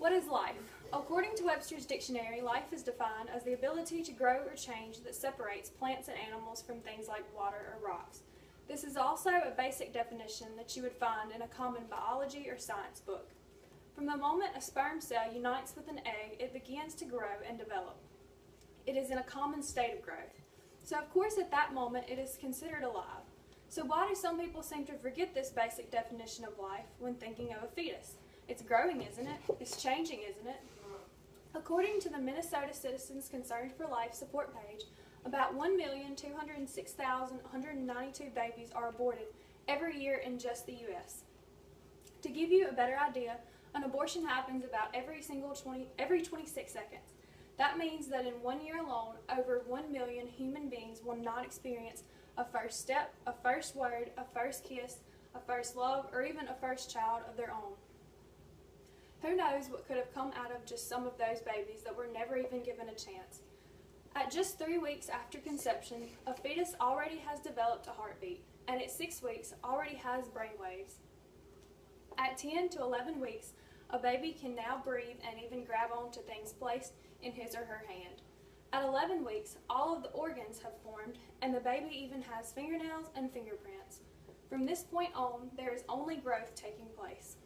What is life? According to Webster's dictionary, life is defined as the ability to grow or change that separates plants and animals from things like water or rocks. This is also a basic definition that you would find in a common biology or science book. From the moment a sperm cell unites with an egg, it begins to grow and develop. It is in a common state of growth. So of course at that moment it is considered alive. So why do some people seem to forget this basic definition of life when thinking of a fetus? It's growing, isn't it? It's changing, isn't it? According to the Minnesota Citizens Concerned for Life support page, about 1,206,192 babies are aborted every year in just the U.S. To give you a better idea, an abortion happens about every 26 seconds. That means that in 1 year alone, over 1 million human beings will not experience a first step, a first word, a first kiss, a first love, or even a first child of their own. Who knows what could have come out of just some of those babies that were never even given a chance. At just 3 weeks after conception, a fetus already has developed a heartbeat, and at 6 weeks already has brain waves. At 10 to 11 weeks, a baby can now breathe and even grab onto things placed in his or her hand. At 11 weeks, all of the organs have formed, and the baby even has fingernails and fingerprints. From this point on, there is only growth taking place.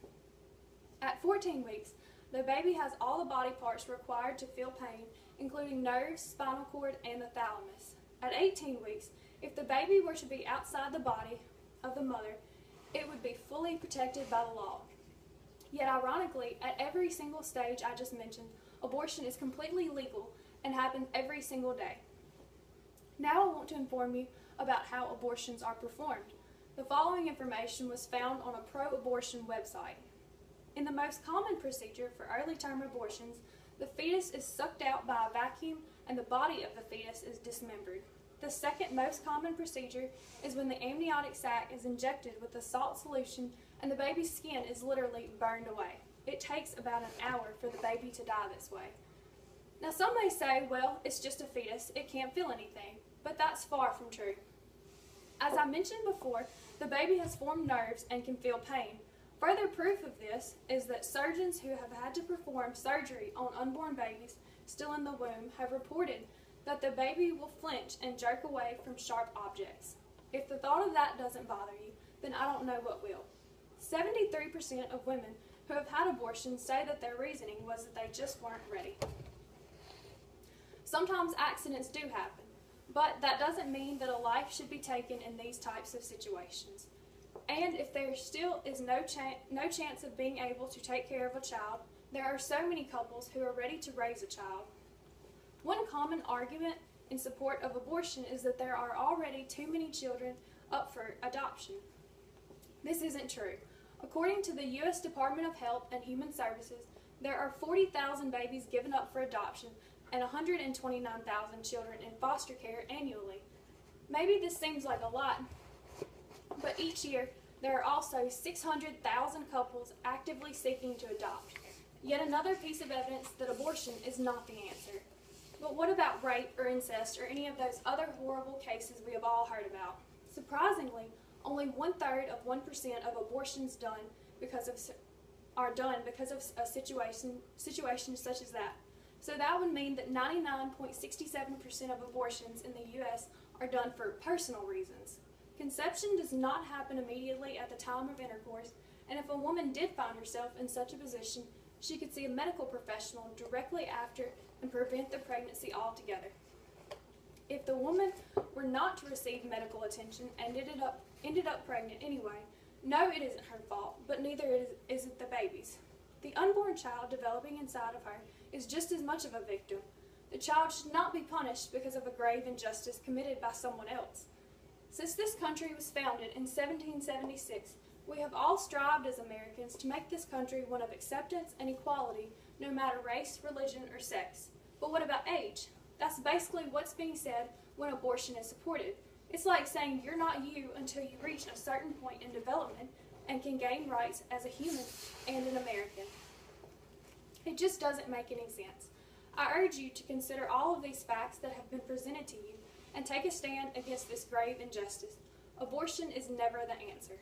At 14 weeks, the baby has all the body parts required to feel pain, including nerves, spinal cord, and the thalamus. At 18 weeks, if the baby were to be outside the body of the mother, it would be fully protected by the law. Yet ironically, at every single stage I just mentioned, abortion is completely legal and happens every single day. Now I want to inform you about how abortions are performed. The following information was found on a pro-abortion website. In the most common procedure for early term abortions, the fetus is sucked out by a vacuum and the body of the fetus is dismembered. The second most common procedure is when the amniotic sac is injected with a salt solution and the baby's skin is literally burned away. It takes about an hour for the baby to die this way. Now some may say, well, it's just a fetus, it can't feel anything, but that's far from true. As I mentioned before, the baby has formed nerves and can feel pain. Further proof of this is that surgeons who have had to perform surgery on unborn babies still in the womb have reported that the baby will flinch and jerk away from sharp objects. If the thought of that doesn't bother you, then I don't know what will. 73% of women who have had abortions say that their reasoning was that they just weren't ready. Sometimes accidents do happen, but that doesn't mean that a life should be taken in these types of situations. And if there still is no chance of being able to take care of a child, there are so many couples who are ready to raise a child. One common argument in support of abortion is that there are already too many children up for adoption. This isn't true. According to the U.S. Department of Health and Human Services, there are 40,000 babies given up for adoption and 129,000 children in foster care annually. Maybe this seems like a lot, but each year there are also 600,000 couples actively seeking to adopt. Yet another piece of evidence that abortion is not the answer. But what about rape or incest or any of those other horrible cases we have all heard about? Surprisingly, only 1/3 of 1% of abortions are done because of a situation such as that. So that would mean that 99.67% of abortions in the U.S. are done for personal reasons. Conception does not happen immediately at the time of intercourse, and if a woman did find herself in such a position, she could see a medical professional directly after and prevent the pregnancy altogether. If the woman were not to receive medical attention and ended up pregnant anyway, no, it isn't her fault, but neither is it the baby's. The unborn child developing inside of her is just as much of a victim. The child should not be punished because of a grave injustice committed by someone else. Since this country was founded in 1776, we have all strived as Americans to make this country one of acceptance and equality, no matter race, religion, or sex. But what about age? That's basically what's being said when abortion is supported. It's like saying you're not you until you reach a certain point in development and can gain rights as a human and an American. It just doesn't make any sense. I urge you to consider all of these facts that have been presented to you and take a stand against this grave injustice. Abortion is never the answer.